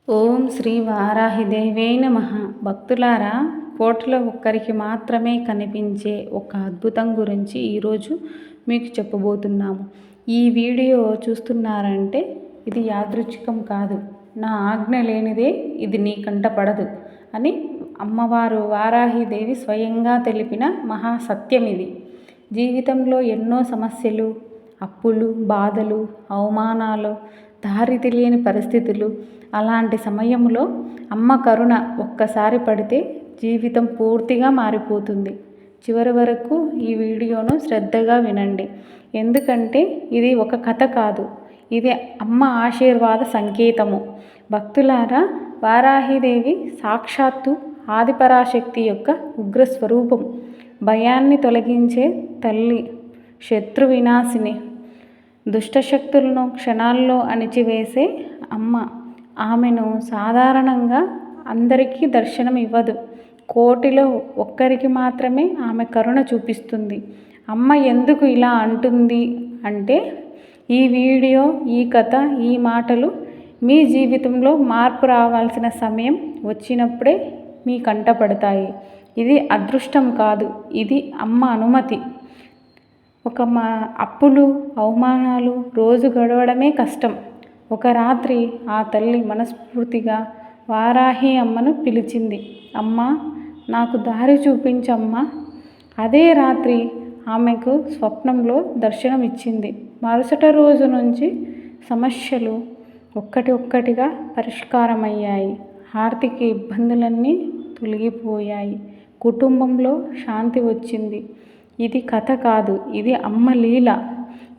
ఓం శ్రీ వారాహిదేవే నమః. భక్తులారా, కోటిలో ఒక్కరికి మాత్రమే కనిపించే ఒక అద్భుతం గురించి ఈరోజు మీకు చెప్పబోతున్నాము. ఈ వీడియో చూస్తున్నారంటే ఇది యాదృచ్ఛికం కాదు, నా ఆజ్ఞ లేనిదే ఇది నీ కంట పడదు అని అమ్మవారు వారాహిదేవి స్వయంగా తెలిపిన మహాసత్యం ఇది. జీవితంలో ఎన్నో సమస్యలు, అప్పులు, బాధలు, అవమానాలు, దారి తెలియని పరిస్థితులు, అలాంటి సమయంలో అమ్మ కరుణ ఒక్కసారి పడితే జీవితం పూర్తిగా మారిపోతుంది. చివరి వరకు ఈ వీడియోను శ్రద్ధగా వినండి, ఎందుకంటే ఇది ఒక కథ కాదు, ఇది అమ్మ ఆశీర్వాద సంకేతము. భక్తులారా, వారాహిదేవి సాక్షాత్తు ఆదిపరాశక్తి యొక్క ఉగ్రస్వరూపం, భయాన్ని తొలగించే తల్లి, శత్రు వినాశిని, దుష్టశక్తులను క్షణాల్లో అణిచివేసే అమ్మ. ఆమెను సాధారణంగా అందరికీ దర్శనం ఇవ్వదు, కోటిలో ఒక్కరికి మాత్రమే ఆమె కరుణ చూపిస్తుంది. అమ్మ ఎందుకు ఇలా అంటుంది అంటే, ఈ వీడియో, ఈ కథ, ఈ మాటలు మీ జీవితంలో మార్పు రావాల్సిన సమయం వచ్చినప్పుడే మీ కంటపడతాయి. ఇది అదృష్టం కాదు, ఇది అమ్మ అనుమతి. అప్పులు, అవమానాలు రోజు గడవడమే కష్టం. ఒక రాత్రి ఆ తల్లి మనస్ఫూర్తిగా వారాహి అమ్మను పిలిచింది. అమ్మ, నాకు దారి చూపించమ్మా. అదే రాత్రి ఆమెకు స్వప్నంలో దర్శనం ఇచ్చింది. మరుసటి రోజు నుంచి సమస్యలు ఒక్కటిగా పరిష్కారమయ్యాయి. ఆర్థిక ఇబ్బందులన్నీ తొలగిపోయాయి. కుటుంబంలో శాంతి వచ్చింది. ఇది కథ కాదు, ఇది అమ్మ లీల.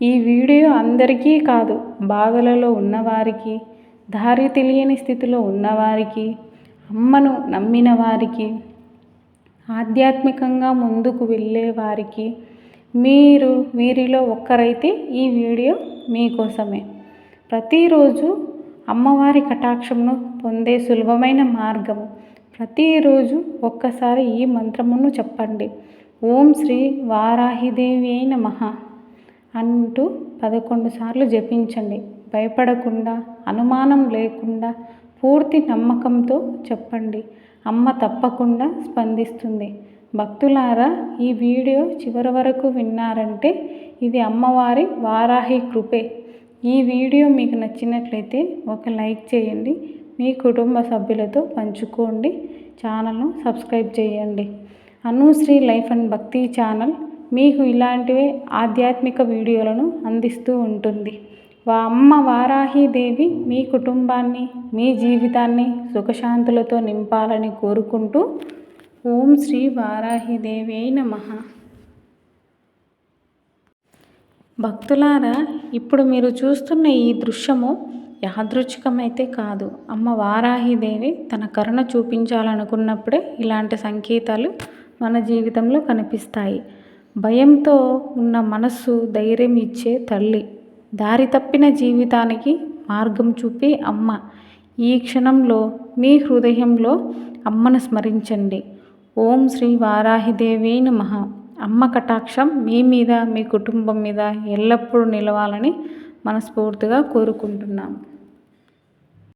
ఈ వీడియో అందరికీ కాదు, బాధలలో ఉన్నవారికి, దారి తెలియని స్థితిలో ఉన్నవారికి, అమ్మను నమ్మిన వారికి, ఆధ్యాత్మికంగా ముందుకు వెళ్ళే వారికి. మీరు వీరిలో ఒక్కరైతే ఈ వీడియో మీకోసమే. ప్రతిరోజు అమ్మవారి కటాక్షమును పొందే సులభమైన మార్గము. ప్రతిరోజు ఒక్కసారి ఈ మంత్రమును చెప్పండి. ఓం శ్రీ వారాహిదేవి నమః అంటూ 11 సార్లు జపించండి. భయపడకుండా, అనుమానం లేకుండా, పూర్తి నమ్మకంతో చెప్పండి. అమ్మ తప్పకుండా స్పందిస్తుంది. భక్తులారా, ఈ వీడియో చివరి వరకు విన్నారంటే ఇది అమ్మవారి వారాహి కృపే. ఈ వీడియో మీకు నచ్చినట్లయితే ఒక లైక్ చేయండి, మీ కుటుంబ సభ్యులతో పంచుకోండి, ఛానల్ను సబ్స్క్రైబ్ చేయండి. అనుశ్రీ లైఫ్ అండ్ భక్తి ఛానల్ మీకు ఇలాంటివే ఆధ్యాత్మిక వీడియోలను అందిస్తూ ఉంటుంది. అమ్మ వారాహిదేవి మీ కుటుంబాన్ని, మీ జీవితాన్ని సుఖశాంతులతో నింపాలని కోరుకుంటూ, ఓం శ్రీ వారాహిదేవి నమః. భక్తులారా, ఇప్పుడు మీరు చూస్తున్న ఈ దృశ్యము యాదృచ్ఛికమైతే కాదు. అమ్మ వారాహిదేవి తన కరుణ చూపించాలనుకున్నప్పుడే ఇలాంటి సంకేతాలు మన జీవితంలో కనిపిస్తాయి. భయంతో ఉన్న మనస్సు ధైర్యం ఇచ్చే తల్లి, దారి తప్పిన జీవితానికి మార్గం చూపే అమ్మ. ఈ క్షణంలో మీ హృదయంలో అమ్మను స్మరించండి. ఓం శ్రీ వారాహిదేవి నమః. అమ్మ కటాక్షం మీ మీద, మీ కుటుంబం మీద ఎల్లప్పుడూ నిలవాలని మనస్ఫూర్తిగా కోరుకుంటున్నాము.